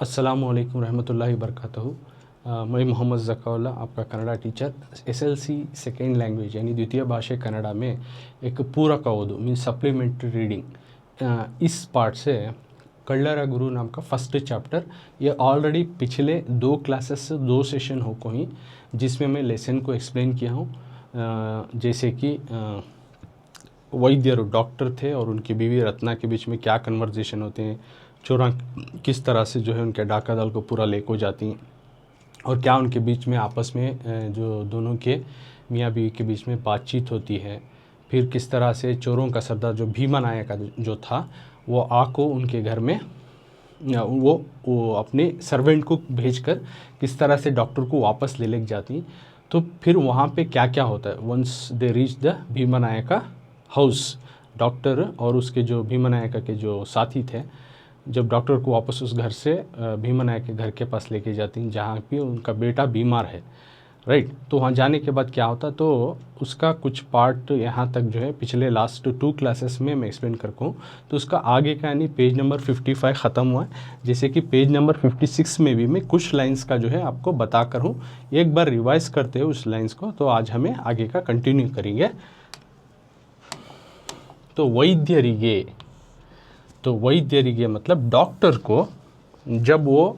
अस्सलामुअलैकुम रहमतुल्लाहि बरकातहू। मैं मोहम्मद ज़काउल्ला, आपका Kannada teacher. SLC second language यानी द्वितीय भाषा कन्नड़ा में एक पूरक ओदु मीन सप्लीमेंट्री रीडिंग इस पार्ट से कल्लर गुरु नाम का फर्स्ट चैप्टर, ये ऑलरेडी पिछले 2 क्लासेस से 2 सेशन हो को ही जिसमें मैं लेसन को एक्सप्लेन किया हूँ। जैसे कि वैद्य डॉक्टर थे और उनकी बीवी रत्ना के बीच में क्या कन्वर्जेशन होते हैं, चोरा किस तरह से जो है उनके डाका दल को पूरा लेको जाती हैं और क्या उनके बीच में आपस में जो दोनों के मियाँ बीवी के बीच में बातचीत होती है। फिर किस तरह से चोरों का सरदार जो भीमा नायक का जो था वो आको उनके घर में वो अपने सर्वेंट को भेजकर किस तरह से डॉक्टर को वापस ले जाती। तो फिर वहाँ पे क्या क्या होता है। Once they reach the Bhima Nayaka house, doctor और उसके जो भीमा नायका के जो साथी थे, जब डॉक्टर को वापस उस घर से भीमा नायक के घर के पास लेके जाती हैं जहाँ पे उनका बेटा बीमार है, राइट। तो वहाँ जाने के बाद क्या होता, तो उसका कुछ पार्ट यहाँ तक जो है पिछले लास्ट 2 क्लासेस में मैं एक्सप्लेन करता हूँ। तो उसका आगे का यानी पेज नंबर 55 ख़त्म हुआ है। जैसे कि पेज नंबर 56 में भी मैं कुछ लाइंस का जो है आपको बता कर हूँ, एक बार रिवाइज करते हो उस लाइंस को। तो आज हमें आगे का कंटिन्यू करेंगे। तो वैद्यरिगे मतलब डॉक्टर को जब वो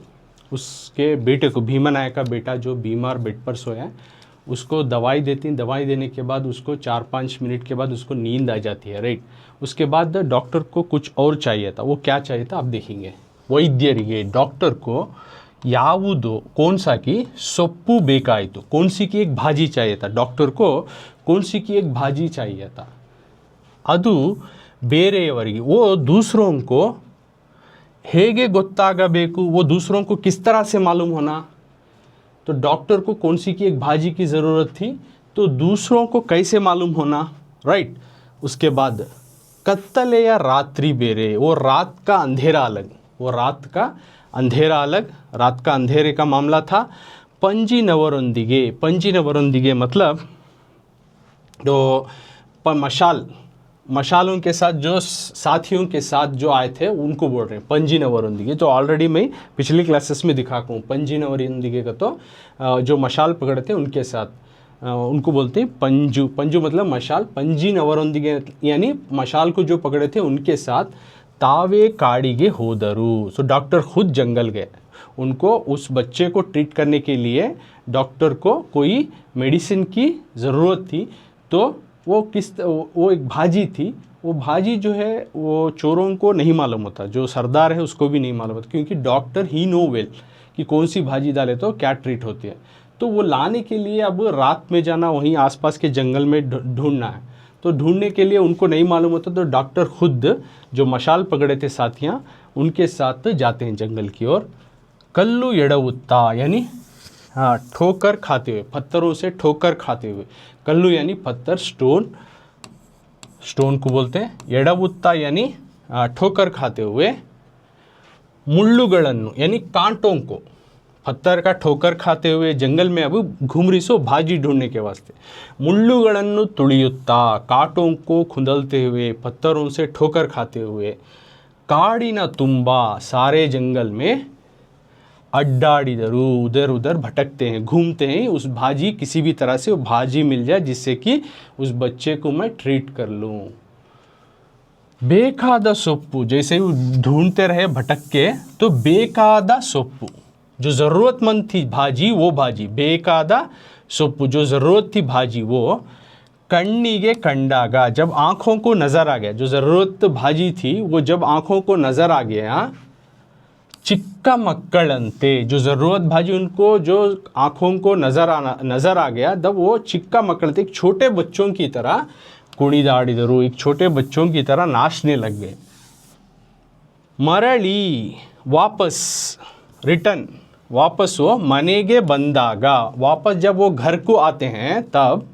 उसके बेटे को, भीमा नायक का बेटा जो बीमार बेड पर सोया है, उसको दवाई देती। दवाई देने के बाद उसको 4-5 मिनट के बाद उसको नींद आ जाती है, राइट। उसके बाद डॉक्टर को कुछ और चाहिए था। वो क्या चाहिए था आप देखेंगे। वैद्यरिगे डॉक्टर को यावुदो कौन सा की सोप्पु बेकायितु, कौन सी की एक भाजी चाहिए था। डॉक्टर को कौन सी की एक भाजी चाहिए था। अदु बेरेಯವರಿಗೆ, वो दूसरों को हेगे गोत्तागबेकु, वो दूसरों को किस तरह से मालूम होना। तो डॉक्टर को कौन सी की एक भाजी की ज़रूरत थी, तो दूसरों को कैसे मालूम होना, राइट। उसके बाद कत्तले या रात्रि बेरे, वो रात का अंधेरा अलग, वो रात का अंधेरा अलग, रात का अंधेरे का मामला था। पंजीनवरोंदिगे, पंजीनवरोंदिगे मतलब जो मशालों के साथ, जो साथियों के साथ जो आए थे उनको बोल रहे हैं पंजीनवरोंदिगे। तो ऑलरेडी मैं पिछली क्लासेस में दिखाता हूँ। पंजीनवरोंदिगे का तो जो मशाल पकड़े थे उनके साथ उनको बोलते हैं पंजू। पंजू मतलब मशाल। पंजीनवरोंदिगे यानी मशाल को जो पकड़े थे उनके साथ तावे काड़िगे होदरू। सो डॉक्टर खुद जंगल गए। उनको उस बच्चे को ट्रीट करने के लिए डॉक्टर को कोई मेडिसिन की ज़रूरत थी। तो वो एक भाजी थी। वो भाजी जो है वो चोरों को नहीं मालूम होता, जो सरदार है उसको भी नहीं मालूम होता, क्योंकि डॉक्टर ही नो वेल कि कौन सी भाजी डाले तो क्या ट्रीट होती है। तो वो लाने के लिए अब रात में जाना, वहीं आसपास के जंगल में ढूंढना है। तो ढूंढने के लिए उनको नहीं मालूम होता, तो डॉक्टर खुद जो मशाल पकड़े थे साथियाँ उनके साथ जाते हैं जंगल की ओर। कल्लू एडवुत्ता यानी हाँ, ठोकर खाते हुए, पत्थरों से ठोकर खाते हुए। कल्लू यानी पत्थर, स्टोन को बोलते हैं। एडवुत्ता यानी ठोकर खाते हुए। मुल्लुगळन्नु यानी कांटों को, पत्थर का ठोकर खाते हुए जंगल में अब घूम रही सो भाजी ढूंढने के वास्ते। मुल्लुगळन्नु तुळियुत्ता, कांटों को खुंदलते हुए, पत्थरों से ठोकर खाते हुए। काड़िन तुम्बा, सारे जंगल में अड्डाड़िदरू, उधर उधर भटकते हैं, घूमते हैं। उस भाजी, किसी भी तरह से वो भाजी मिल जाए जिससे कि उस बच्चे को मैं ट्रीट कर लूँ। बेकादा सोप्पू, जैसे ही वो ढूंढते रहे भटक के, तो बेकादा सोप्पू जो ज़रूरतमंद थी भाजी, वो भाजी। बेकादा सोप्पू जो ज़रूरत थी भाजी वो। कण्णिगे कंडागा, जब आँखों को नज़र आ गया, जो ज़रूरत भाजी थी वो जब आँखों को नज़र आ गया। चिक्का मक्कड़ंते, जो ज़रूरत भाजी उनको जो आँखों को नज़र आ गया, तब वो चिक्का मक्कड़ंते, एक छोटे बच्चों की तरह, कुणिदाड़िदरू, एक छोटे बच्चों की तरह नाचने लग गए। मरली वापस, रिटर्न, वापस वो मनेगे बंदागा, वापस जब वो घर को आते हैं तब।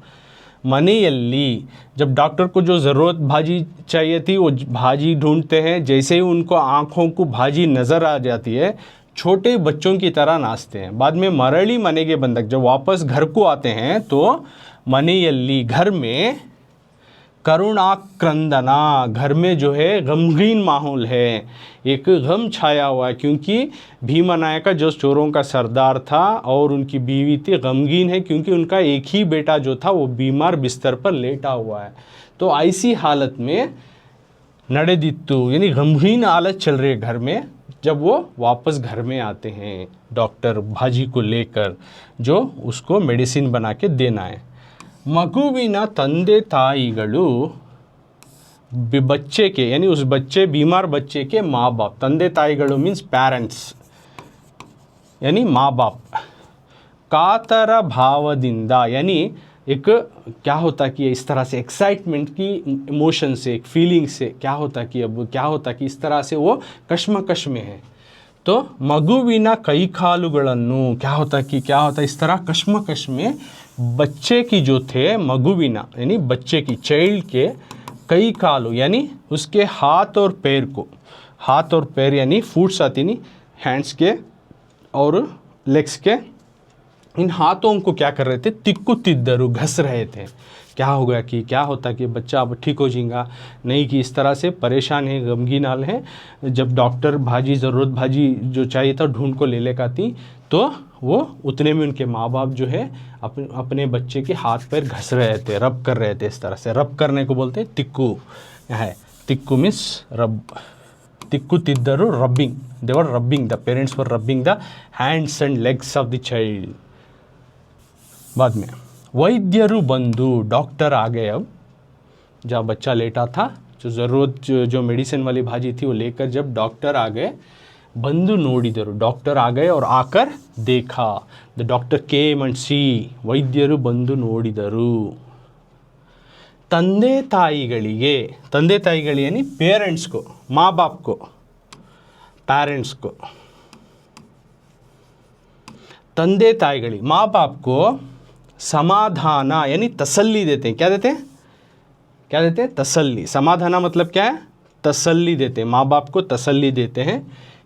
मनेयल्ली, जब डॉक्टर को जो ज़रूरत भाजी चाहिए थी वो भाजी ढूंढते हैं, जैसे ही उनको आँखों को भाजी नज़र आ जाती है छोटे बच्चों की तरह नाचते हैं। बाद में मरली मनेगे बंदक, जब वापस घर को आते हैं तो मनेयल्ली घर में करुणाक्रंदना, घर में जो है गमगीन माहौल है, एक गम छाया हुआ है, क्योंकि भीमा नायका जो चोरों का सरदार था और उनकी बीवी थी, गमगीन है क्योंकि उनका एक ही बेटा जो था वो बीमार बिस्तर पर लेटा हुआ है। तो ऐसी हालत में नडेदित्तु यानी गमगीन हालत चल रही है घर में, जब वो वापस घर में आते हैं डॉक्टर भाजी को लेकर, जो उसको मेडिसिन बना के देना है। मगुविನ ತಂದೆ ತಾಯಿಗಳು बच्चे के यानी उस बच्चे बीमार बच्चे के माँ बाप, ತಂದೆ ತಾಯಿಗಳು मीन्स पेरेंट्स यानी माँ बाप, कातर भावदिंदा यानी एक क्या होता कि इस तरह से एक्साइटमेंट की इमोशन से, एक फीलिंग से क्या होता कि अब क्या होता कि इस तरह से वो कश्मकश में है। तो मगुविನ ಕೈಕಾಲುಗಳನ್ನು क्या होता इस तरह कश्मकश में बच्चे की जो थे मगुविना यानी बच्चे की, चाइल्ड के कई कालू यानी उसके हाथ और पैर को, हाथ और पैर यानी फूट्स आती नहीं, हैंड्स के और लेग्स के, इन हाथों को क्या कर रहे थे, तिक्कु तिद्दरू, घस रहे थे। क्या हो गया कि क्या होता कि बच्चा अब ठीक हो जाएगा, नहीं कि इस तरह से परेशान है, गमगीन हाल है। जब डॉक्टर भाजी ज़रूरत भाजी जो चाहिए था ढूंढ को ले लेकर आती, तो वो उतने में उनके माँ बाप जो है अपने बच्चे के हाथ पैर घस रहे थे, रब कर रहे थे। इस तरह से रब करने को बोलते हैं तिक्कू है, तिक्कू मीन्स रब, तिक्कू तिद्दरू rubbing, they were rubbing, the parents were rubbing the hands and legs of the child. बाद में वैद्यरु बंधु, डॉक्टर आ गए। अब जब बच्चा लेटा था, जो ज़रूरत जो मेडिसिन वाली भाजी थी वो लेकर जब डॉक्टर आ गए, बंधु नोडिदरु, डॉक्टर आ गए और आकर देखा, द डॉक्टर केम एंड सी, वैद्यरु बंधु नोडिदरु। ತಂದೆ ತಾಯಿಗಳಿಗೆ, ತಂದೆ ತಾಯಿಗಳು यानी पेरेंट्स को, माँ बाप को, पेरेंट्स को, ತಂದೆ ತಾಯಿಗಳಿಗೆ माँ बाप को समाधान यानी तसल्ली देते हैं। क्या देते हैं, क्या देते हैं, तसल्ली। समाधान मतलब क्या है, तसल्ली देते हैं, माँ बाप को तसल्ली देते हैं।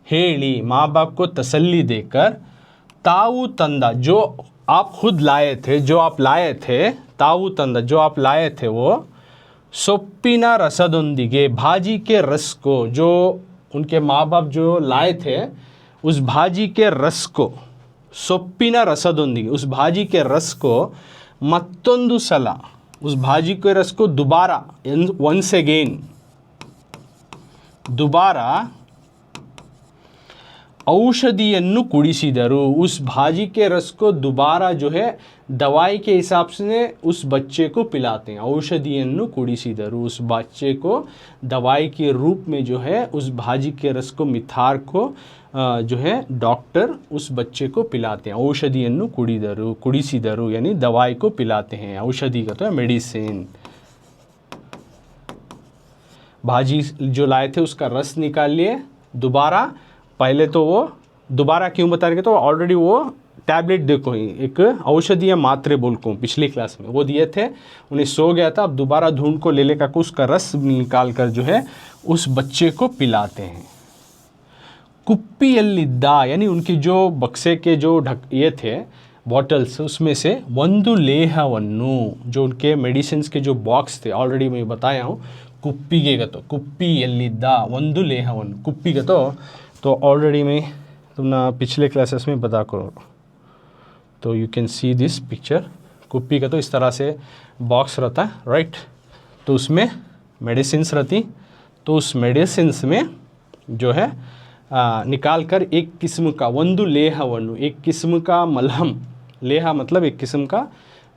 हेली, माँ बाप को तसल्ली देकर, ताऊ तंदा, जो आप खुद लाए थे, जो आप लाए थे, ताऊ तंदा, जो आप लाए थे वो, सोप्पिना रसदोंदिगे, भाजी के रस को, जो उनके माँ बाप जो लाए थे उस भाजी के रस को, सोप्पिना रसदोंदिगे, उस भाजी के रस को, मत्तोंदु सल, उस भाजी के रस को दोबारा, वंस अगेन, दोबारा औषधिಯನ್ನು कुडिसिदरु, उस भाजी के रस को दोबारा जो है दवाई के हिसाब से उस बच्चे को पिलाते हैं। औषधिಯನ್ನು कुडिसिदरु, उस बच्चे को दवाई के रूप में जो है उस भाजी के रस को, मिथार को जो है डॉक्टर उस बच्चे को पिलाते हैं। औषधिಯನ್ನು कुडिसिदरु यानी दवाई को पिलाते हैं। औषधि का तो है मेडिसिन। भाजी जो लाए थे उसका रस निकाल लिए दोबारा, पहले तो वो दोबारा क्यों बता रहे, तो ऑलरेडी वो टैबलेट देखो ही एक औषधि या मात्रे बोल को पिछली क्लास में वो दिए थे, उन्हें सो गया था, अब दोबारा ढूंढ को ले लेकर उसका रस निकाल कर जो है उस बच्चे को पिलाते हैं। कुप्पियल्लिद्दा यानी उनकी जो बक्से के जो ये थे बॉटल्स, उसमें से ಒಂದು ಲೇಹವನ್ನು, जो उनके मेडिसिन के जो बॉक्स थे, ऑलरेडी मैं बताया हूँ, कुप्पिगे तो कुप्पियल्लिद्ದ ಒಂದು ಲೇಹವನ್ನು, कुप्पी तो ऑलरेडी मैं तुमने पिछले क्लासेस में बता करो, तो you can see this picture. कुप्पी का तो इस तरह से बॉक्स रहता है, राइट, तो उसमें मेडिसिन्स रहती, तो उस मेडिसिन्स में जो है निकाल कर एक किस्म का ಒಂದು ಲೇಹವನ್ನು, एक किस्म का मलहम, लेहा मतलब एक किस्म का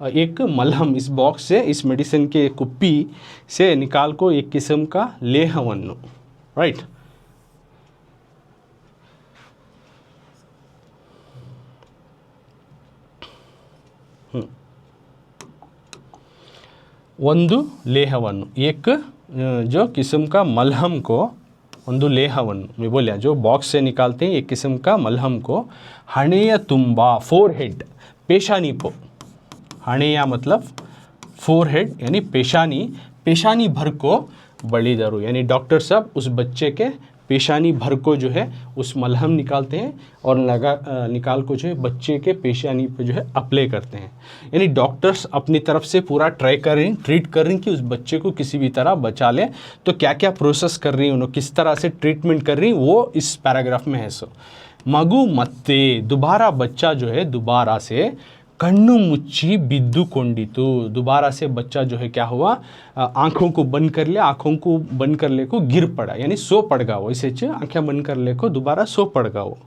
एक मलहम, इस बॉक्स से, इस मेडिसिन के कुप्पी से निकाल को एक किस्म का ಲೇಹವನ್ನು, राइट। ಒಂದು ಲೇಹವನ್ನು, एक जो किस्म का मलहम को, ಒಂದು ಲೇಹವನ್ನು मैं बोलिया, जो बॉक्स से निकालते हैं एक किस्म का मलहम को, हणेय तुम्बा, फोरहेड, पेशानी को, हणेया मतलब फोरहेड यानी पेशानी, पेशानी भर को बलिदरु यानी डॉक्टर साहब उस बच्चे के पेशानी भर को जो है उस मलहम निकालते हैं और निकाल को जो है बच्चे के पेशानी पे जो है अप्लाई करते हैं। यानी डॉक्टर्स अपनी तरफ से पूरा ट्रीट कर रही कि उस बच्चे को किसी भी तरह बचा ले। तो क्या क्या प्रोसेस कर रही हैं उन्होंने, किस तरह से ट्रीटमेंट कर रही वो इस पैराग्राफ में है। सो मगु मत्ते, दोबारा बच्चा जो है दोबारा से कन्नु मुच्ची बिद्दू कोंडितु, दोबारा से बच्चा जो है क्या हुआ, आँखों को बंद कर लिया, आँखों को बंद कर ले को गिर पड़ा, यानी सो पड़ गया वो, इसे आँखें बंद कर ले को दोबारा सो पड़ गया वो।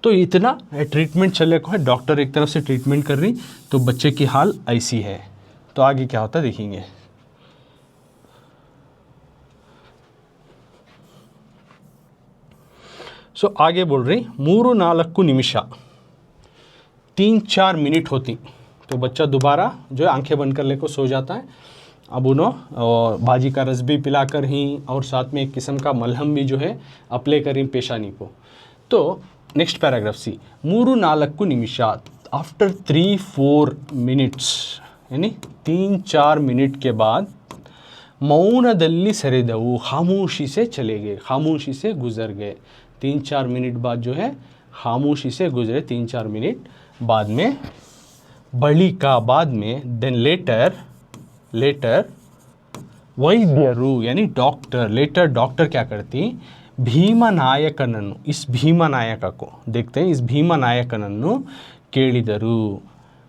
तो इतना ट्रीटमेंट चले को है, डॉक्टर एक तरफ से ट्रीटमेंट कर रही, तो बच्चे की हाल ऐसी है। तो आगे क्या होता है देखेंगे। सो आगे बोल रही 3-4 निमिष, 3-4 मिनट होती तो बच्चा दोबारा जो है आंखें बंद कर ले को सो जाता है। अब उन्होंने भाजी का रस भी पिलाकर ही और साथ में एक किस्म का मलहम भी जो है अप्लाई करें पेशानी को। तो नेक्स्ट पैराग्राफ सी 3-4 निमिष, आफ्टर 3-4 मिनट्स, यानी 3-4 मिनट के बाद मौनदल्ली सरिदವು, खामोशी से चले गए, खामोशी से गुजर गए। 3-4 मिनट बाद जो है खामोशी से गुजरे, 3-4 मिनट बाद में, बड़ी का बाद में, देन लेटर वैद्यरू यानी डॉक्टर, लेटर डॉक्टर क्या करती, भीमनायकनन्नु, इस भीमनायक को देखते हैं, इस भीमनायकनन्नु केಳಿದರು।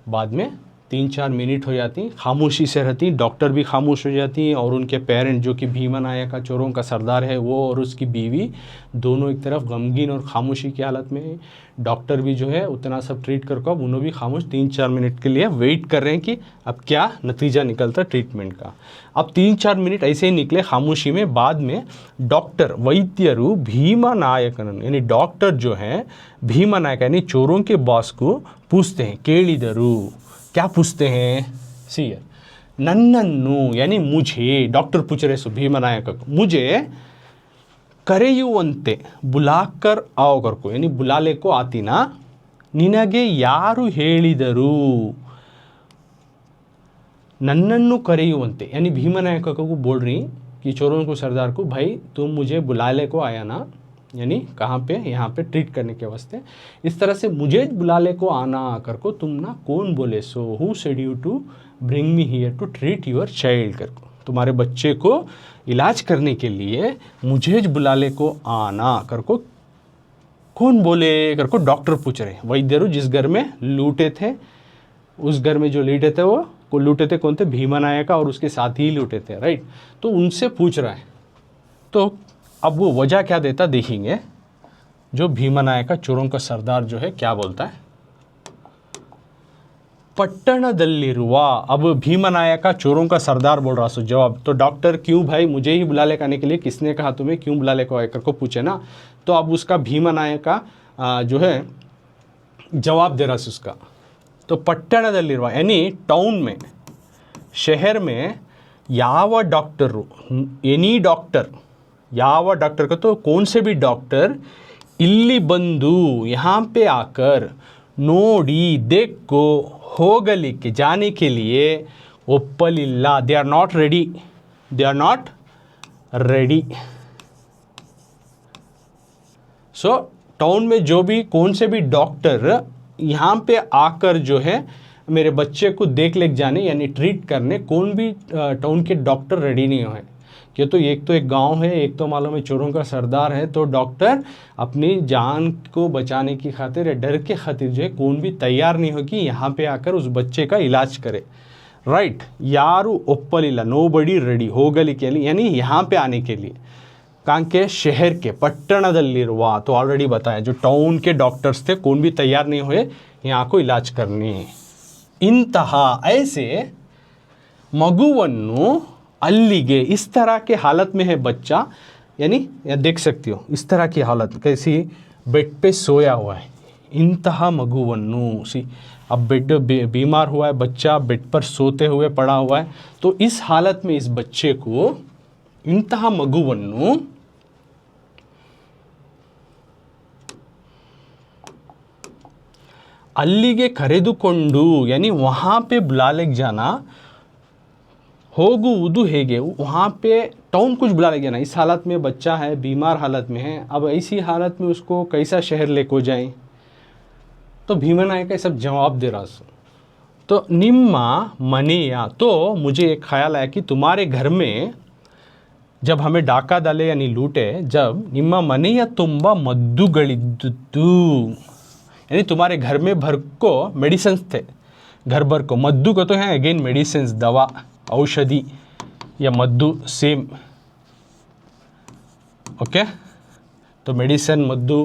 बाद में 3-4 मिनट हो जाती, खामोशी से रहती, डॉक्टर भी खामोश हो जाती और उनके पेरेंट जो कि भीमनायक का चोरों का सरदार है वो और उसकी बीवी दोनों एक तरफ गमगीन और खामोशी की हालत में। डॉक्टर भी जो है उतना सब ट्रीट कर को अब उन्होंने भी खामोश 3-4 मिनट के लिए वेट कर रहे हैं कि अब क्या नतीजा निकलता ट्रीटमेंट का। अब 3-4 मिनट ऐसे ही निकले खामोशी में। बाद में डॉक्टर वैद्यरू भीमनायकन यानी डॉक्टर जो है भीमनायक यानी चोरों के बॉस को पूछते हैं, ಕೇಳಿದರು, क्या पूछते हैं, सी नन्नन्नु यानी मुझे, डॉक्टर पूछ रहे सो भीमनायक को, मुझे ಕರೆಯುವಂತೆ बुलाकर आओ कर को यानी बुलाले को आती ना, ನಿನಗೆ ಯಾರು ಹೇಳಿದರು, नन्नन्नु करेयुवंते यानी भीमनायक को बोल रही कि चोरों को सरदार को, भाई तुम मुझे बुलाले को आया ना, यानी कहाँ पे, यहाँ पे ट्रीट करने के वास्ते, इस तरह से मुझे बुलाले को आना कर को तुम ना कौन बोले, so who said you to bring me here to treat your child कर को, तुम्हारे बच्चे को इलाज करने के लिए मुझे बुलाले को आना कर को कौन बोले कर को डॉक्टर पूछ रहे। वैद्यरू जिस घर में लूटे थे, उस घर में जो लूटे थे वो को लूटे थे कौन थे, भीमनायक और उसके साथ ही लूटे थे, राइट। तो उनसे पूछ रहा है। तो अब वो वजह क्या देता देखेंगे, जो भीमनायक का चोरों का सरदार जो है क्या बोलता है, पट्टणदल्लिरुवा, अब भीमनायक का चोरों का सरदार बोल रहा सो जवाब। तो डॉक्टर क्यों भाई मुझे ही बुला ले आने के लिए, किसने कहा तुम्हें, क्यों बुला ले को आकर को पूछे ना। तो अब उसका भीमनायक का जो है जवाब दे रहा है उसका। तो पट्टणदल्लिरुवा यानी टाउन में, शहर में, याव डॉक्टर, एनी डॉक्टर, याव डॉक्टर का तो कौन से भी डॉक्टर, इल्ली बंदू यहाँ पे आकर, नोडी देख को, होगलिके जाने के लिए, ओप्पलिल्ला they are not ready, they are not ready. So town में जो भी कौन से भी डॉक्टर यहाँ पे आकर जो है मेरे बच्चे को देख ले जाने यानी ट्रीट करने, कौन भी टाउन के डॉक्टर रेडी नहीं हुए। कि तो एक गांव है, एक तो मालूम है चोरों का सरदार है, तो डॉक्टर अपनी जान को बचाने की खातिर, डर के खातिर जो है कौन भी तैयार नहीं हो कि यहाँ पे आकर उस बच्चे का इलाज करे, राइट। यारू ओप्पलिला, नोबडी रेडी, होगली के लिए यानी यहाँ पे आने के लिए, कहाँ के, शहर के, पट्टणदल्लिरुवा, तो ऑलरेडी बताया जो टाउन के डॉक्टर्स थे कौन भी तैयार नहीं हुए यहाँ को इलाज करने। इंतहा ऐसे मगुवन्नु अल्लिगे, इस तरह के हालत में है बच्चा, यानी देख सकती हो इस तरह की हालत, कैसी, बेड पे सोया हुआ है। इंतहा मगुवन्नु, सी अब बेड बीमार हुआ है बच्चा, बेड पर सोते हुए पड़ा हुआ है। तो इस हालत में इस बच्चे को इंतहा मगुवन्नु अल्लिगे करेदुकोंडु यानी वहाँ पे बुला ले जाना, ಹೋಗುವುದು ಹೇಗೆ, वहाँ पे टाउन कुछ बुला गया ना, इस हालत में बच्चा है, बीमार हालत में है, अब ऐसी हालत में उसको कैसा शहर लेको जाएं। तो भीमनायक ये सब जवाब दे रहा सो। तो निम्मा मनेया, तो मुझे एक ख्याल आया कि तुम्हारे घर में जब हमें डाका डाले यानी लूटे, जब निम्मा मनेया तुम्बा मद्दुगलिद्दु, यानी तुम्हारे घर में भर को मेडिसिन थे, घर भर को। मद्दु को तो है अगेन मेडिसिन, दवा, औषधि या मद्दु सेम, ओके। तो मेडिसिन, मद्दु,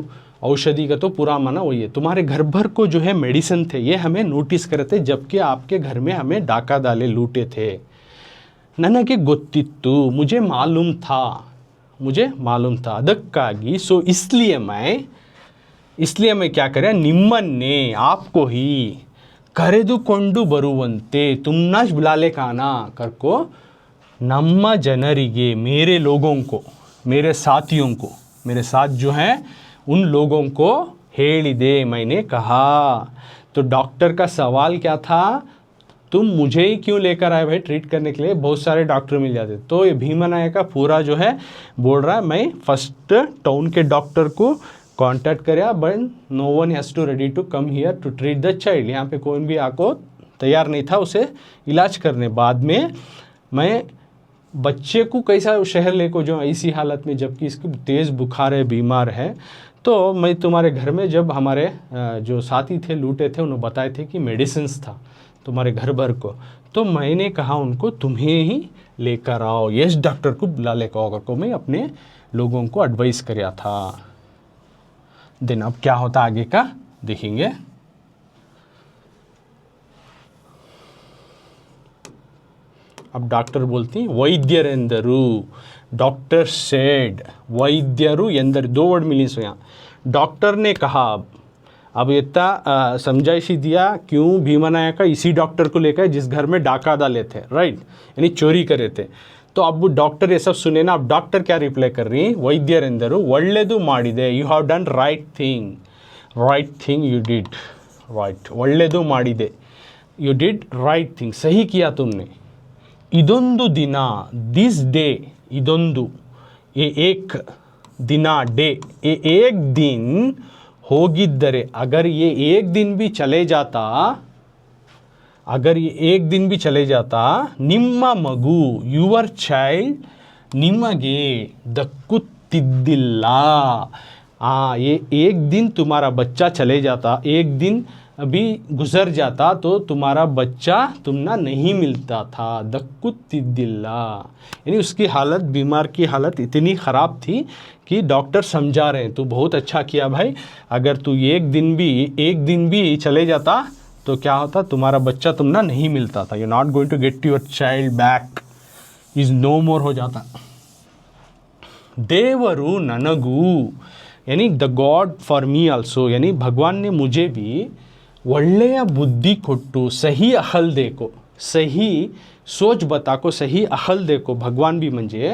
औषधि का तो पूरा माना वही है। तुम्हारे घर भर को जो है मेडिसिन थे, ये हमें नोटिस करे थे जबकि आपके घर में हमें डाका डाले लूटे थे। ನನಗೆ ಗೊತ್ತಿತ್ತು, मुझे मालूम था, मुझे मालूम था। ಅದಕ್ಕಾಗಿ सो इसलिए मैं क्या करें, निम्मन्ने आपको ही ಕರೆದುಕೊಂಡು ಬರುವಂತೆ, तुमना बुलाले काना करको, ನಮ್ಮ ಜನರಿಗೆ, मेरे लोगों को, मेरे साथियों को, मेरे साथ जो हैं उन लोगों को ಹೇಳಿದೆ, मैंने कहा। तो डॉक्टर का सवाल क्या था, तुम मुझे ही क्यों लेकर आए भाई ट्रीट करने के लिए, बहुत सारे डॉक्टर मिल जाते। तो ये भीमनायक का पूरा जो है बोल रहा है, मैं फर्स्ट टाउन के डॉक्टर को कांटेक्ट करा, but no one has to ready to come here to treat the child. यहाँ पे कोई भी आको तैयार नहीं था उसे इलाज करने। बाद में मैं बच्चे को कैसा शहर लेको जो ऐसी हालत में, जबकि इसकी तेज़ बुखार है, बीमार है, तो मैं तुम्हारे घर में, जब हमारे जो साथी थे लूटे थे, उन्होंने बताए थे कि मेडिसिन्स था तुम्हारे घर भर को, तो मैंने कहा उनको तुम्हें ही लेकर आओ, यस डॉक्टर को बुला लेकर आओ को मैं अपने लोगों को एडवाइस कराया था। देन अब क्या होता आगे का देखेंगे। अब डॉक्टर बोलती वैद्यरेंदरू, डॉक्टर सेड, वैद्यरू एंदर, दो वर्ड मिली सो यहाँ। डॉक्टर ने कहा, अब इतना समझाइशी दिया क्यों भीमनायक का इसी डॉक्टर को लेकर जिस घर में डाका डाले थे, राइट, यानी चोरी करे थे। तो अब वो डॉक्टर ये सब सुने ना, अब डॉक्टर क्या रिप्लाई कर रही है, वैद्यरेंदरू ಒಳ್ಳೆದು ಮಾಡಿದೆ, you have done right thing you did right, ಒಳ್ಳೆದು ಮಾಡಿದೆ, यू डिड राइट थिंग, सही किया तुमने। ಇದೊಂದು ದಿನ, दिस डे, ಇದೊಂದು, ये एक दिना, डे, ये एक दिन होगिद्दरे, अगर ये एक दिन भी चले जाता, अगर ये एक दिन भी चले जाता, ನಿಮ್ಮ ಮಗು, ಯುವರ್ चाइल्ड, ನಿಮಗೆ ದಕ್ಕುತ್ತಿದ್ದಿಲ್ಲ। ये एक दिन तुम्हारा बच्चा चले जाता, एक दिन अभी गुजर जाता तो तुम्हारा बच्चा तुमना नहीं मिलता था। दक्कुत्तिद्दिल्ला, यानी उसकी हालत, बीमार की हालत इतनी ख़राब थी कि डॉक्टर समझा रहे हैं, तू बहुत अच्छा किया भाई, अगर तू एक दिन भी चले जाता तो क्या होता, तुम्हारा बच्चा तुमना नहीं मिलता था, you not going to get your child back, is no more हो जाता। देवरू ननगू, यानी the god for me also, यानी भगवान ने मुझे भी ಒಳ್ಳೆಯ ಬುದ್ಧಿ ಕೊಟ್ಟು, सही अखल देखो, सही सोच बता को, सही अखल देखो, भगवान भी मंजे,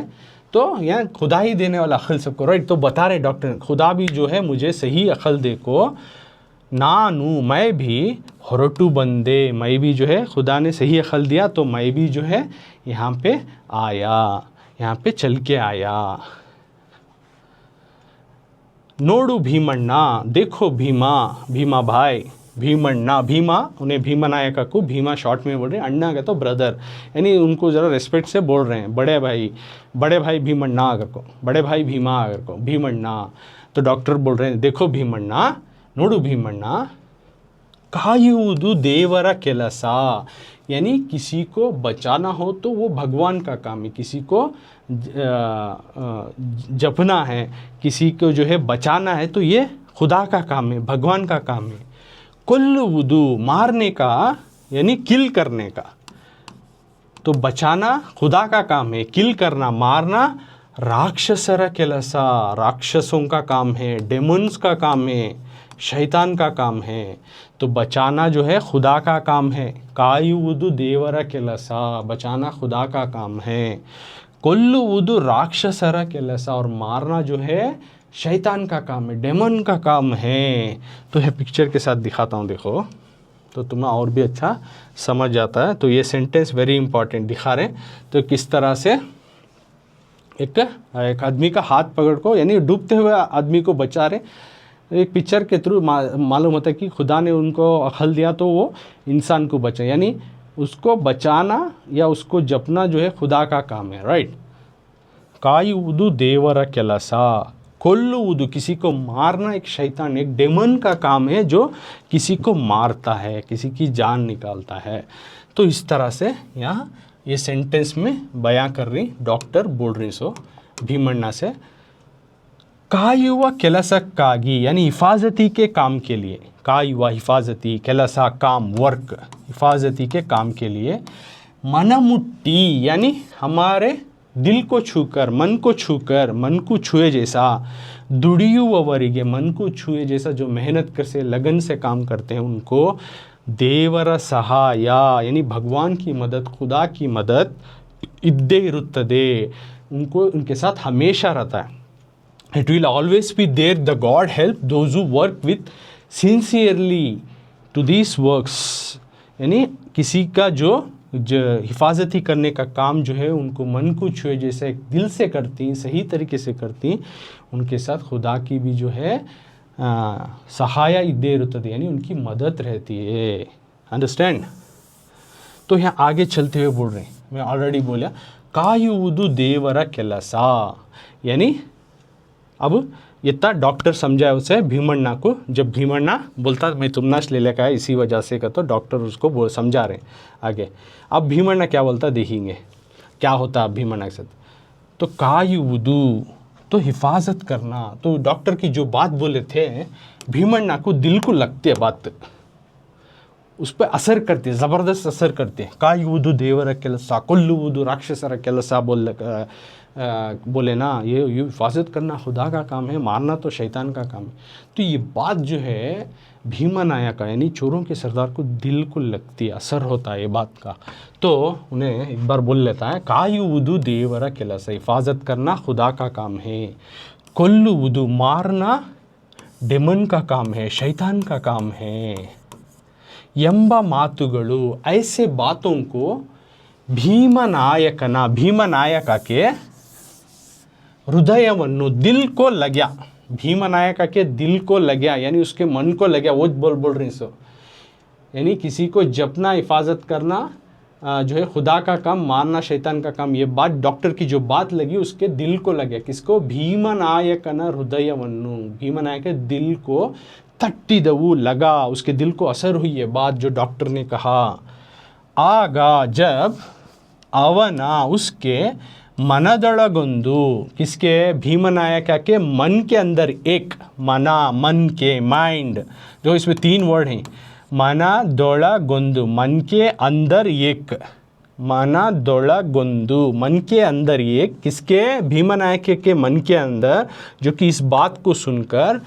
तो यहाँ खुदा ही देने वाला अखल सबको, राइट। तो बता रहे डॉक्टर, खुदा भी जो है मुझे सही अखल देखो, नानू, मैं भी ಹೊರಟು बंदे, मैं भी जो है खुदा ने सही अखल दिया तो मैं भी जो है यहाँ पे आया, यहाँ पे चल के आया। नोडू भीमण्णा, देखो भीमा, भीमा भाई, भीमण्णा, भीमा, उन्हें भीमनायक को भीमा शॉर्ट में बोल रहे हैं, अन्ना का तो ब्रदर, यानी उनको ज़रा रिस्पेक्ट से बोल रहे हैं, बड़े भाई भीमण्णा अगर को, बड़े भाई भीमा अगर को, भीमण्णा। तो डॉक्टर बोल रहे हैं देखो भीमण्णा, नोडू भीमण्णा, कायुವುದು देवर ಕೆಲಸ, यानी किसी को बचाना हो तो वो भगवान का काम है, किसी को जपना है, किसी को जो है बचाना है तो ये खुदा का काम है, भगवान का काम है। ಕೊಲ್ಲುವುದು, मारने का, यानी किल करने का, तो बचाना खुदा का काम है, किल करना, मारना राक्षसर ಕೆಲಸ, राक्षसों का काम है, डेमन्स का काम है, शैतान का काम है। तो बचाना जो है खुदा का काम है, ಕಾಯುವುದು ದೇವರ ಕೆಲಸ, बचाना खुदा का काम है। ಕೊಲ್ಲುವುದು राक्षसर ಕೆಲಸ, और मारना जो है शैतान का काम है, डेमन का काम है। तो यह पिक्चर के साथ दिखाता हूँ, देखो तो तुम्हें और भी अच्छा समझ जाता है। तो ये सेंटेंस वेरी इंपॉर्टेंट दिखा रहे हैं। तो किस तरह से एक आदमी का हाथ पकड़ को, यानी डूबते हुए आदमी को बचा रहे। एक पिक्चर के थ्रू मालूम होता है कि खुदा ने उनको अक्ल दिया तो वो इंसान को बचा, यानी उसको बचाना या उसको जपना जो है खुदा का काम है, राइट। कायुವುದು देवर ಕೆಲಸ, ಕೊಲ್ಲುವುದು किसी को मारना एक शैतान, एक डेमन का काम है जो किसी को मारता है, किसी की जान निकालता है। तो इस तरह से यहाँ ये सेंटेंस में बयां कर रही डॉक्टर बोल रही सो भीमण्णा से, ಕಾಯುವ ಕೆಲಸಕ್ಕಾಗಿ यानी हिफाजती के काम के लिए, ಕಾಯುವ हिफाजती, ಕೆಲಸ काम, वर्क, हिफाजती के काम के लिए, मनमुट्टी यानी हमारे दिल को छूकर, मन को छूकर, मन को छुए जैसा, दुड़ियुववरिगे मन को छुए जैसा, जो मेहनत कर से लगन से काम करते हैं उनको, देवर सहाय यानी भगवान की मदद, खुदा की मदद, इद्दे इरुत्तदे उनको, उनके साथ हमेशा रहता है। It will always be there. The God help those who work with sincerely to these works. यानी किसी का जो हिफाजती करने का काम जो है उनको मन को छुए जैसे दिल से करती, सही तरीके से करती, उनके साथ खुदा की भी जो है सहाय इद्दे इरुत्तदे यानी उनकी मदद रहती है। अंडरस्टैंड। तो यहाँ आगे चलते हुए बोल रहे हैं, मैं ऑलरेडी बोला कायुವುದು देवर ಕೆಲಸ, यानी अब इतना डॉक्टर समझाया उसे भीमण्णा को। जब भीमण्णा बोलता मैं तुम नाश ले लेकर आया इसी वजह से का, तो डॉक्टर उसको समझा रहे हैं आगे। अब भीमण्णा क्या बोलता देखेंगे क्या होता है भीमण्णा के साथ। तो कायुವುದು तो हिफाजत करना। तो डॉक्टर की जो बात बोले थे भीमण्णा को दिल को लगती है, बात उस पर असर करती है, ज़बरदस्त असर करती है। ಕಾಯುವುದು देवर ಕೆಲಸ, ಕೊಲ್ಲುವುದು राक्षसर ಕೆಲಸ बोले ना, ये हिफाजत करना खुदा का काम है, मारना तो शैतान का काम है। तो ये बात जो है भीमनाया का यानी चोरों के सरदार को दिल को लगती है, असर होता है ये बात का। तो उन्हें एक बार बोल लेता है ಕಾಯುವುದು देवर ಕೆಲಸ, हिफाजत करना खुदा का काम है, ಕೊಲ್ಲುವುದು मारना डेमन का काम है, शैतान का काम है, ಎಂಬ ಮಾತುಗಳು ऐसे बातों को भीमनायकನ, भीमनायक के हृदयवन्नु दिल को लग्या, भीमनायक के दिल को लग्या यानी उसके मन को लग्या, वो बोल रही सो, यानी किसी को जपना, हिफाजत करना जो है खुदा का काम, मारना शैतान का काम। ये बात डॉक्टर की जो बात लगी उसके दिल को लगे, किसको, भीमनायकನ हृदयवन्नु, भीमनायक के दिल को तट्टिदवु, लगा, उसके दिल को असर हुई है बात जो डॉक्टर ने कहा। आगा जब, ಅವನ उसके मनदೊಳಗೊಂದು, किसके, भीमनायक के मन के अंदर एक, मना मन के, माइंड, जो इसमें 3 वर्ड हैं, मनದೊಳಗೊಂದು मन के अंदर एक, मनदೊಳಗೊಂದು मन के अंदर एक, किसके, भीमनायक के मन के अंदर, जो कि इस बात को सुनकर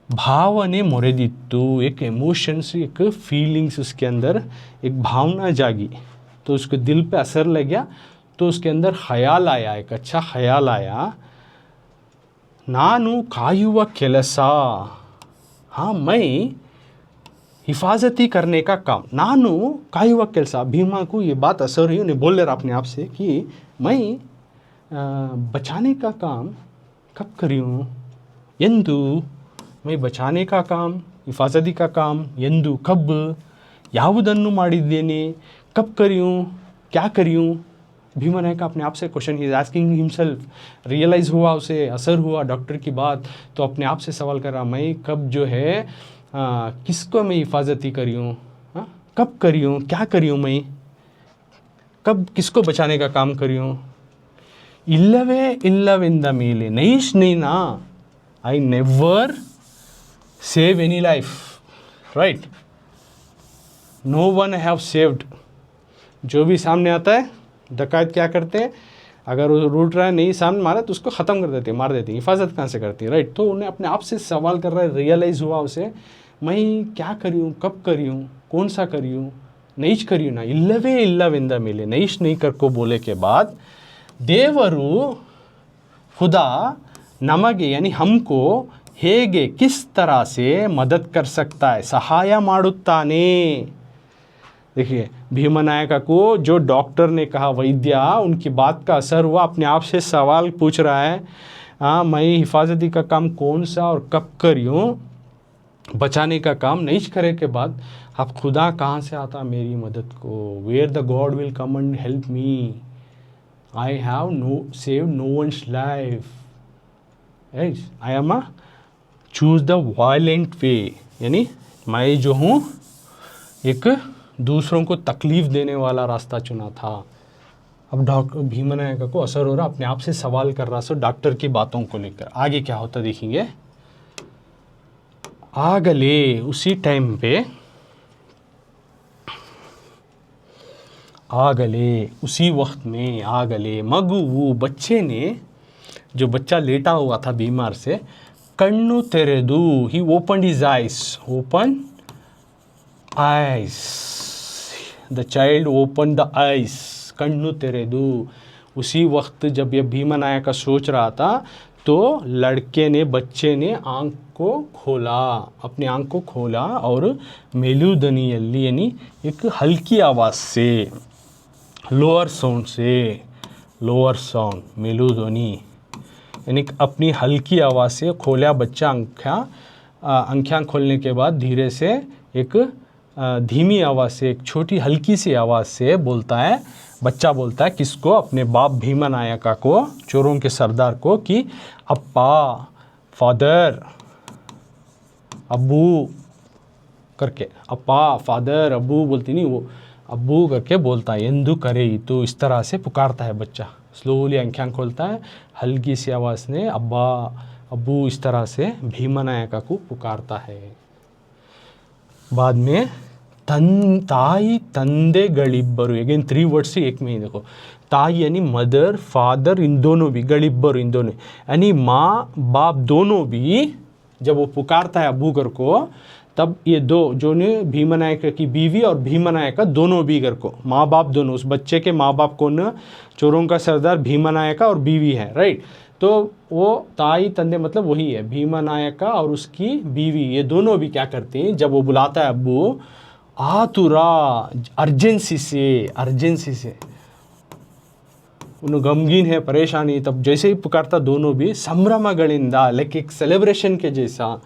भावने मोरेदित्तु, एक इमोशंस, एक फीलिंग्स उसके अंदर, एक भावना जागी, तो उसके दिल पे असर लग गया। तो उसके अंदर ख्याल आया, एक अच्छा ख्याल आया, नानु ಕಾಯುವ ಕೆಲಸ, हाँ मैं हिफाजती करने का काम, नानु ಕಾಯುವ ಕೆಲಸ। भीमा को ये बात असर हुई, उन्हें बोल रहा अपने आप से कि मैं बचाने का काम कब करी हूँ, ಎಂದು, मैं बचाने का काम, हिफाजती का काम, ಎಂದು, कब, ಯಾವುದನ್ನು ಮಾಡಿದ್ದೇನೆ, कब करी हूँ, क्या करी हूँ। भीमनायक अपने आप से question, he is asking himself, realize हुआ उसे, असर हुआ डॉक्टर की बात, तो अपने आप से सवाल कर रहा, मैं कब जो है किसको मैं हिफाजती करी हूँ, कब करी हूँ, क्या करी हूँ, मैं कब किसको बचाने का काम करी हूँ। ಇಲ್ಲವೇ ಇಲ್ಲವೆಂದ ಮೇಲೆ, ನೈಷ್ ನೈನಾ, I never save any life, right, no one have saved. जो भी सामने आता है डकैत क्या करते हैं, अगर वो रूट रहा है, नहीं सामने मारा तो उसको ख़त्म कर देते हैं, मार देते हैं। हिफाजत कहाँ से करती है, राइट। तो उन्हें अपने आप से सवाल कर रहा है, रियलाइज़ हुआ उसे, मैं क्या करी हूँ, कब करी हूँ, कौन सा करी हूँ, नईच करी हूँ ना, इल्लवे इल्लवेंद ಮೇಲೆ, नईच नहीं कर को बोले के बाद, देवरू खुदा नमगे यानी हमको ಹೇಗೆ किस तरह से मदद कर सकता है, सहाय ಮಾಡುತ್ತಾನೆ। देखिए भीमनायका को जो डॉक्टर ने कहा, वैद्य, उनकी बात का असर हुआ, अपने आप से सवाल पूछ रहा है, हाँ मैं हिफाजती का काम कौन सा और कब करूँ, बचाने का काम नहीं करे के बाद अब खुदा कहाँ से आता मेरी मदद को, where the god will come and help me, I have no save no one's life, I am a choose the violent way, यानी मैं जो हूँ एक दूसरों को तकलीफ़ देने वाला रास्ता चुना था। अब डॉक्टर भीमनायका को असर हो रहा, अपने आप से सवाल कर रहा, सो डॉक्टर की बातों को लेकर आगे क्या होता देखेंगे। आगले उसी टाइम पे, आगले उसी वक्त में, आगले मगु बच्चे ने, जो बच्चा लेटा हुआ था बीमार से, कन्नु तेरेदू, he open his eyes, open eyes, the child open the eyes, कन्नु तेरेदू। उसी वक्त जब ये भीमनायका सोच रहा था तो लड़के ने, बच्चे ने आँख को खोला, अपने आँख को खोला और मेलुदनियल्ली यानी एक हल्की आवाज़ से, लोअर साउंड से, लोअर साउंड मेलुध्वनि यानी अपनी हल्की आवाज़ से खोला बच्चा आँखें खोलने के बाद धीरे से एक धीमी आवाज़ से, एक छोटी हल्की सी आवाज़ से बोलता है, बच्चा बोलता है किसको, अपने बाप भीमनायका को, चोरों के सरदार को, कि अप्पा, फादर, अब्बू करके, अप्पा फादर अब्बू बोलती नहीं, वो अब्बू करके बोलता है, एंदु करे, तो इस तरह से पुकारता है बच्चा, स्लोली आँखें खोलता है, हल्की सी आवाज़ ने अब्बा अब्बू इस तरह से भीमनायका को पुकारता है। बाद में ताई ತಂದೆಗಳಿಬ್ಬರು, अगेन 3 वर्ड्स से एक में ही देखो, ताई यानी मदर, फादर, इन दोनों भी, गलिब्बर इन दोनों यानी माँ बाप दोनों भी, जब वो पुकारता है अब्बू घर को, तब ये दो जो ने भीमनायका की बीवी और भीमनायका दोनों भी घर को, माँ बाप दोनों, उस बच्चे के माँ बाप कौन, चोरों का सरदार भीमनायका और बीवी है, राइट। तो वो ताई तंदे मतलब वही है, भीमनायका और उसकी बीवी, ये दोनों भी क्या करते हैं, जब वो बुलाता है अब्बू, आतुरा, अर्जेंसी से उन्हें गमगीन है, परेशानी, तब जैसे ही पुकारता दोनों भी संभ्रमगलिंदा, लाइक एक सेलिब्रेशन के जैसा,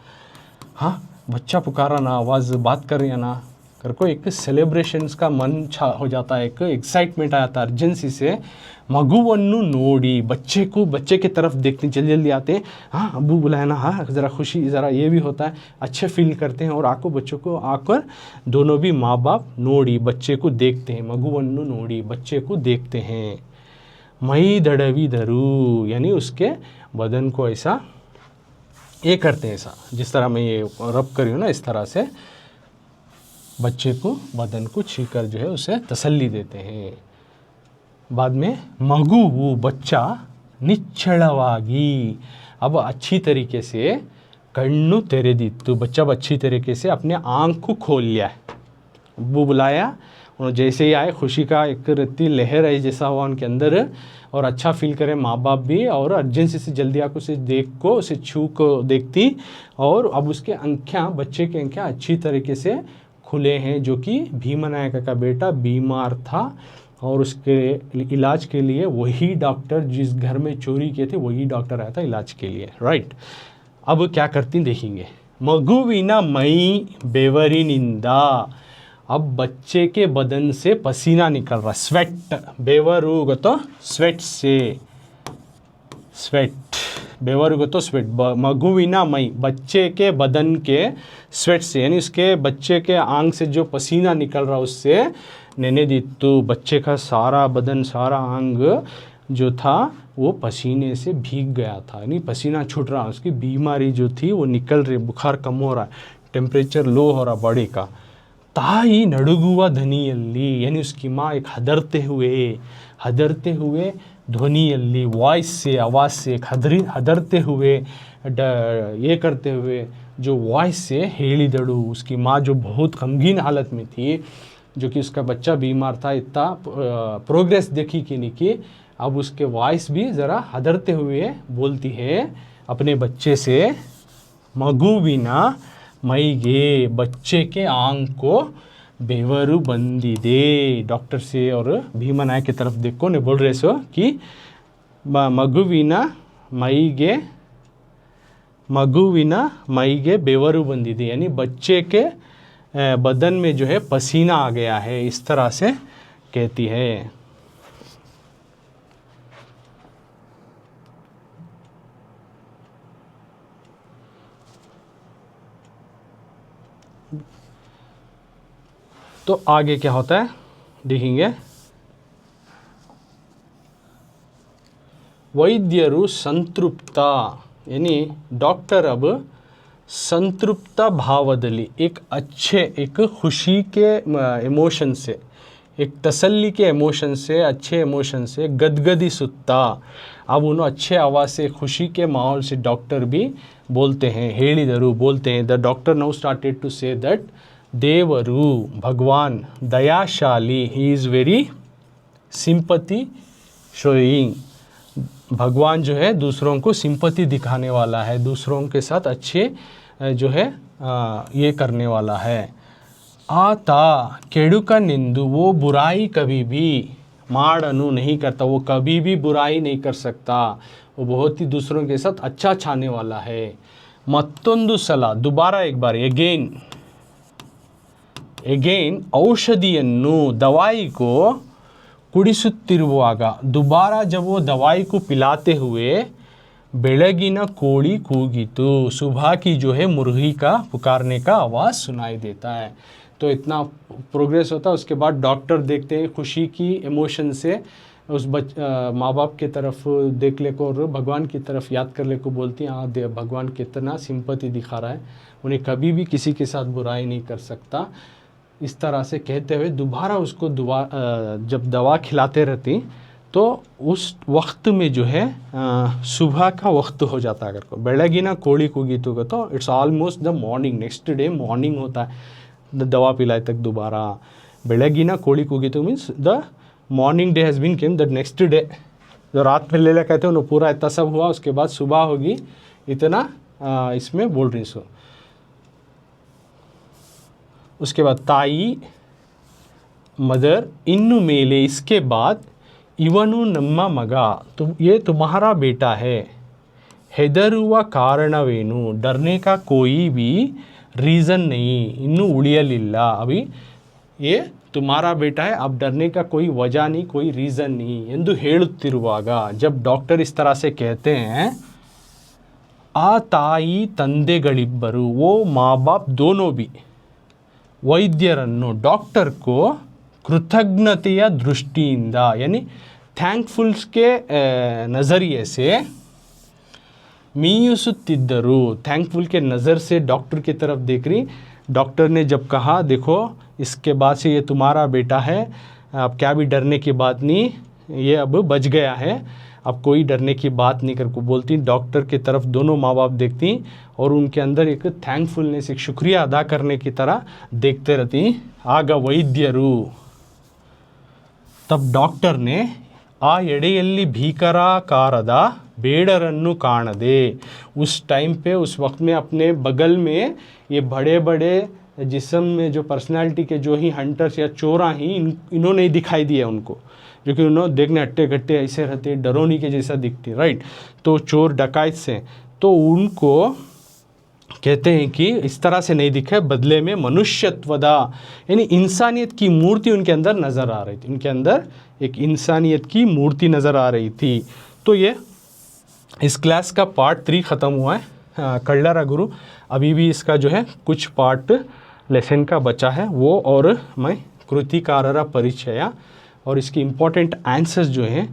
हाँ बच्चा पुकारा ना, आवाज़ बात कर रही है ना, कर को एक सेलिब्रेशंस का मन छा हो जाता है, एक एक्साइटमेंट आ जाता है अर्जेंसी से। मगुवन्नु नोडी, बच्चे को, बच्चे की तरफ देखते जल्दी जल्दी आते हैं, हाँ अब्बू बुलाया ना, हाँ ज़रा खुशी, ज़रा ये भी होता है, अच्छे फील करते हैं, और आको बच्चों को आकर दोनों भी माँ बाप नोडी, बच्चे को देखते हैं, मगुवन्नु नोडी, बच्चे को देखते हैं। मई दड़वी धरू यानी उसके बदन को ऐसा ये करते हैं, ऐसा जिस तरह मैं ये रब करी हूँ ना, इस तरह से बच्चे को बदन को छीकर जो है उसे तसल्ली देते हैं। बाद में मगु वो बच्चा निच्छड़वागी, अब अच्छी तरीके से कन्नु तेरेदित्तु, बच्चा अच्छी तरीके से अपने आँख को खोल लिया है, वो बुलाया, और जैसे ही आए खुशी का एक रत्ती लहर है जैसा हुआ उनके अंदर, और अच्छा फील करें माँ बाप भी, और अर्जेंसी से जल्दी आकर उसे देख को, उसे छू को देखती, और अब उसके आँखें, बच्चे की आँखें अच्छी तरीके से खुले हैं, जो कि भीमनायका का बेटा बीमार था, और उसके इलाज के लिए वही डॉक्टर जिस घर में चोरी किए थे वही डॉक्टर आया था इलाज के लिए, राइट। अब क्या करती देखेंगे, मगुविना मई बेवरिनिंदा, अब बच्चे के बदन से पसीना निकल रहा, स्वेट, बेवरू तो स्वेट से, स्वेट, बेवरू तो स्वेट, मगुविना मई, बच्चे के बदन के स्वेट से, यानी उसके बच्चे के आंग से जो पसीना निकल रहा उससे, नेनेदित्तु, बच्चे का सारा बदन, सारा अंग जो था वो पसीने से भीग गया था, यानी पसीना छूट रहा, उसकी बीमारी जो थी वो निकल रही, बुखार कम हो रहा है, टेम्परेचर लो हो रहा बॉडी का। ताई नडुगुवा ध्वनियल्ली, यानी उसकी माँ एक हदरते हुए ध्वनियल्ली, वॉइस से, आवाज़ से, हदरते हुए, ये करते हुए जो वॉइस से हेलिदड़ू, उसकी माँ जो बहुत गमगीन हालत में थी, जो कि उसका बच्चा बीमार था, इतना प्रोग्रेस देखी कि नहीं कि अब उसके वॉइस भी ज़रा हदरते हुए बोलती है अपने बच्चे से, मगुविन मैगे, बच्चे के आंख को बेवरु बंदिदे। डॉक्टर से और भीमा नायक की तरफ देखो ने बोल रहे सो कि मगुविन मैगे बेवरु बंदिदे, यानी बच्चे के बदन में जो है पसीना आ गया है, इस तरह से कहती है। तो आगे क्या होता है देखेंगे। वैद्यरु संतृप्ता, यानी डॉक्टर अब संतृप्त भावदली, एक अच्छे, एक खुशी के इमोशन से, एक तसल्ली के इमोशन से, अच्छे इमोशन से गदगदी सुत्ता। अब उन्होंने अच्छे आवाज़ से, खुशी के माहौल से डॉक्टर भी बोलते हैं, ಹೇಳಿದರು बोलते हैं। The doctor now started to say that देवरु भगवान दयाशाली, he is very sympathy showing. भगवान जो है दूसरों को सिंपैथी दिखाने वाला है, दूसरों के साथ अच्छे जो है ये करने वाला है। आता केड़ुका निंदु, वो बुराई कभी भी माड़नु नहीं करता, वो कभी भी बुराई नहीं कर सकता, वो बहुत ही दूसरों के साथ अच्छा चाहने वाला है। मत्तोंदु सला, दोबारा एक बार, अगेन औषधियन्नु, दवाई को कुडिसुत्तिरुवागा, दोबारा जब वो दवाई को पिलाते हुए बेलगिना कोड़ी कूगितु, सुबह की जो है मुर्गी का पुकारने का आवाज़ सुनाई देता है। तो इतना प्रोग्रेस होता है। उसके बाद डॉक्टर देखते हैं खुशी की इमोशन से उस माँ बाप की तरफ देख ले को और भगवान की तरफ याद कर ले को बोलती हैं, हाँ भगवान कितना सिंपैथी दिखा रहा है, उन्हें कभी भी किसी के साथ बुराई नहीं कर सकता। इस तरह से कहते हुए दोबारा उसको जब दवा खिलाते रहती तो उस वक्त में जो है सुबह का वक्त हो जाता है। अगर को बेलगिना कोड़ी कूगितु का, तो it's almost the morning, next day morning होता है दवा पिलाए तक दोबारा। बेलगिना कोड़ी कूगितु means the morning day has been came, the next day, जो रात में ले कहते हैं वो पूरा इतना सब हुआ, उसके बाद सुबह होगी, इतना इसमें बोल रही सो। उसके बाद ताई मदर इन्नु मेले, इसके बाद इवनु नम्मा मगा, तो ये तुम्हारा बेटा है। हेदरुवा कारणवेनु, डरने का कोई भी रीज़न नहीं, इन्नु उड़ियलिल्ला, अभी ये तुम्हारा बेटा है, अब डरने का कोई वजह नहीं, कोई रीज़न नहीं ಎಂದು ಹೇಳುತ್ತಿರುವಾಗ, जब डॉक्टर इस तरह से कहते हैं, आ ताई ತಂದೆಗಳಿಬ್ಬರು, वो माँ बाप दोनों भी वैद्यरನ್ನು, डॉक्टर को कृतज्ञತೆಯ दृष्टिಯಿಂದ, यानी थैंकफुल्स के नज़रिए से मीयुसुत्तिद्ದರು, थैंकफुल के नज़र से डॉक्टर की तरफ देख रही। डॉक्टर ने जब कहा देखो इसके बाद से ये तुम्हारा बेटा है, अब क्या भी डरने की बात नहीं, ये अब बच गया है, अब कोई डरने की बात नहीं कर को बोलती। डॉक्टर की तरफ दोनों माँ बाप देखती और उनके अंदर एक थैंकफुलनेस, एक शुक्रिया अदा करने की तरह देखते रहती। आगा वैद्यरू, तब डॉक्टर ने आ ಎಡೆಯಲ್ಲಿ ಭೀಕರಾಕಾರದ ಬೇಡರನ್ನು ಕಾಣದೆ, उस टाइम पे, उस वक्त में अपने बगल में ये बड़े बड़े जिस्म में जो पर्सनालिटी के जो ही हंटर्स या चोरा ही इन्होंने नहीं दिखाई दिया उनको, जो कि उन्होंने देखने हट्टे कट्टे ऐसे रहते, डरोनी के जैसा दिखते, राइट। तो चोर डकायत से, तो उनको कहते हैं कि इस तरह से नहीं दिखे, बदले में मनुष्यत्वदा, यानी इंसानियत की मूर्ति उनके अंदर नज़र आ रही थी, उनके अंदर एक इंसानियत की मूर्ति नज़र आ रही थी। तो ये इस क्लास का पार्ट 3 ख़त्म हुआ है, कल्लारा गुरु। अभी भी इसका जो है कुछ पार्ट लेसन का बचा है, वो और मैं कृतिकाररा परिचय और इसके इम्पोर्टेंट आंसर्स जो हैं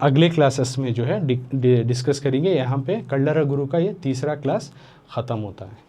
अगले क्लासेस में जो है डिस्कस करेंगे। यहाँ पे कल्लारा गुरु का ये 3रा क्लास ख़त्म होता है।